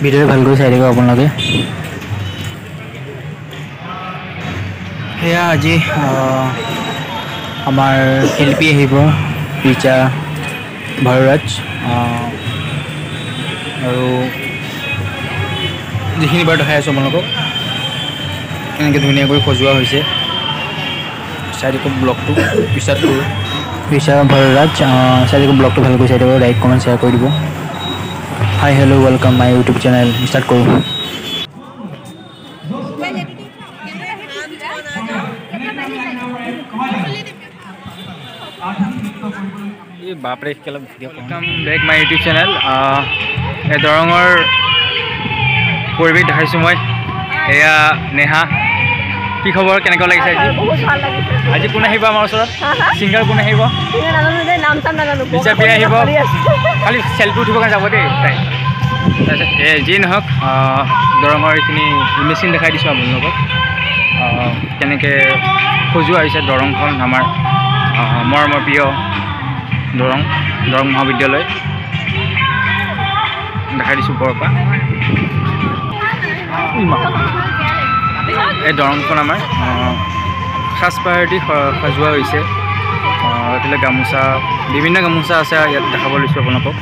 Video' ভালকৈ চাই থাকিব আপোনালোকে। সেয়া আজি আমাৰ শিল্পী আহিব ৰিচা ভাৰদ্বাজ আৰু যিখিনি বাৰ দেখাই আছোঁ আপোনালোকক এনেকৈ ধুনীয়াকৈ সজোৱা হৈছে। চাই থাকক ব্লগটো ষ্টাৰ্ট কৰোঁ। ৰিচা ভাৰদ্বাজ চাই থাকক ব্লগটো ভালকৈ চাই থাকক, লাইক কমেণ্ট শ্বেয়াৰ কৰি দিব। Hi hello' welcome my YouTube channel, start কৰোঁ। এই বাপৰে welcome back my YouTube channel. এই দৰঙৰ পৰিৱেশ দেখাইছোঁ মই। এয়া নেহা, কি খবৰ, কেনেকুৱা লাগিছে আজি? আজি কোন আহিব আমাৰ ওচৰত? ছিংগাৰ কোন আহিব? ৰিচা পি আহিব, খালি চেল্ফি উঠিবৰ কাৰণে যাব দেই তাই। তাৰপিছত যিয়ে নহওক দৰঙৰ এইখিনি ইমেজিন দেখাই দিছোঁ আপোনালোকক, কেনেকৈ সজোৱা হৈছে দৰংখন, আমাৰ মৰমৰ প্ৰিয় দৰং মহাবিদ্যালয় দেখাই দিছোঁ ওপৰৰ পৰা। এই দৰংখন আমাৰ সাজপাৰেদি সজোৱা হৈছে। এইফালে গামোচা, বিভিন্ন গামোচা আছে ইয়াত দেখাব লৈছোঁ আপোনালোকক।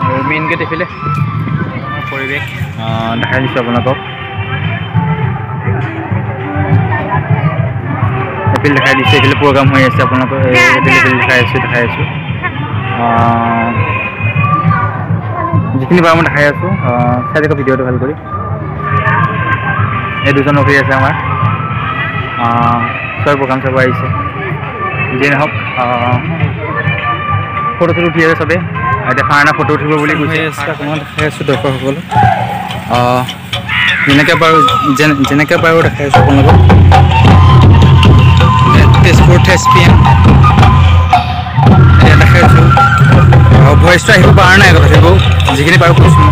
আৰু মেইন গেট এইফালে পৰিৱেশ দেখাই দিছোঁ আপোনালোকক। এইফালে দেখাই দিছোঁ, এইফালে প্ৰগ্ৰাম হৈ আছে আপোনালোকক এইফালে দেখাই আছোঁ। যিখিনি বাৰু মই দেখাই আছোঁ চাই থাকক ভিডিঅ'টো ভাল কৰি। এই দুজন ৰখি আছে আমাৰ, চব প্ৰগ্ৰাম চাব আহিছে। যিয়ে নহওক ফটো উঠি আছে চবেই, এতিয়া ফাইনা ফটো উঠিব বুলি কৈছে। অকণমান দেখাই আছোঁ দৰ্শকসকলক, যেনেকৈ পাৰোঁ দেখাই আছোঁ আপোনালোকক। তেজপুৰ থেচপিয়ান এতিয়া দেখাই আছোঁ। ভইচটো আহিব পৰা নাই কথাটো, যিখিনি পাৰোঁ কৈছোঁ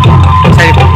চাই দিব।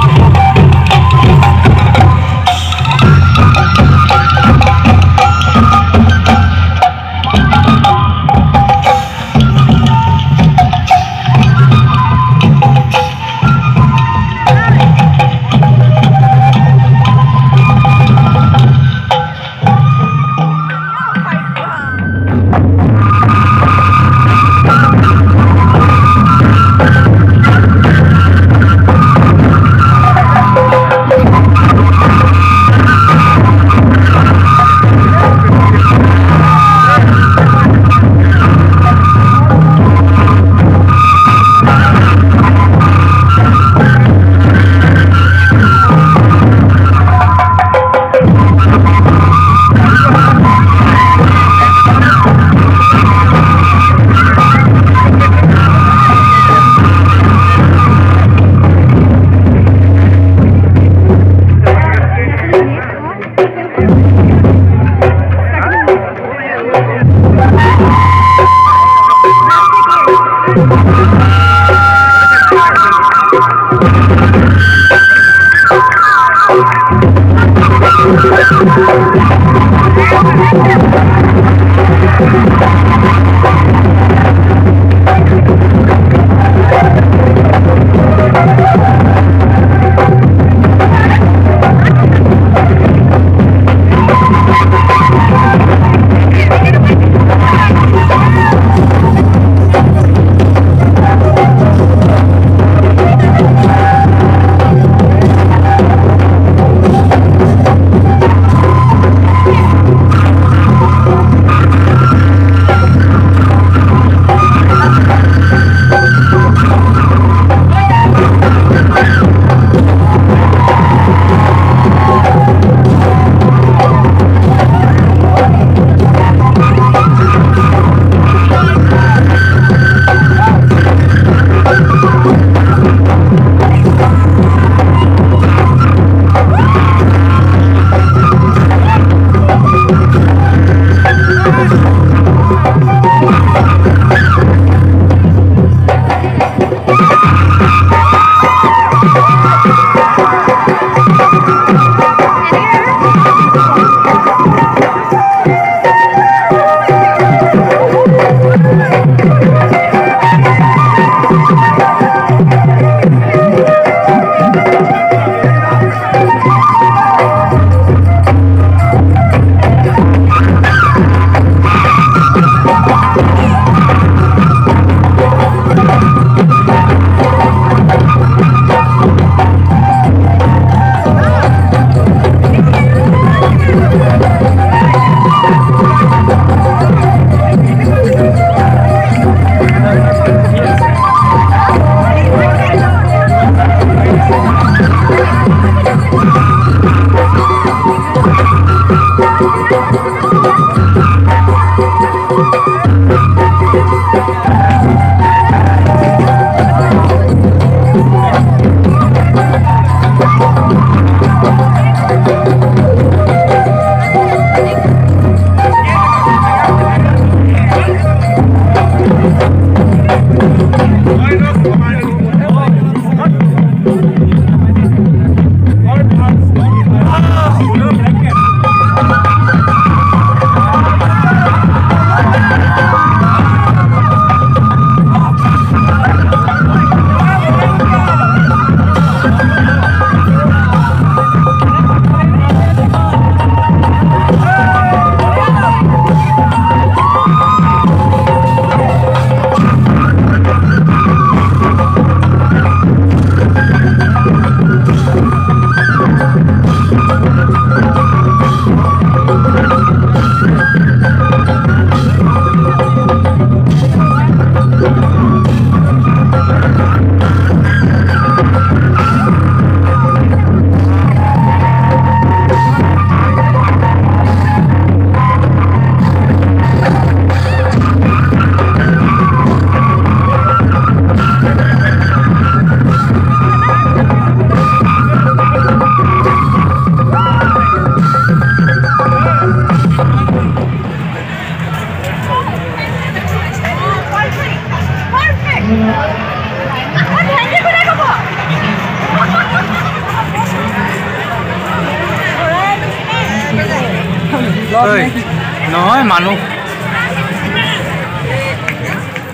নহয় মানুহ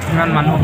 ইমান মানুহ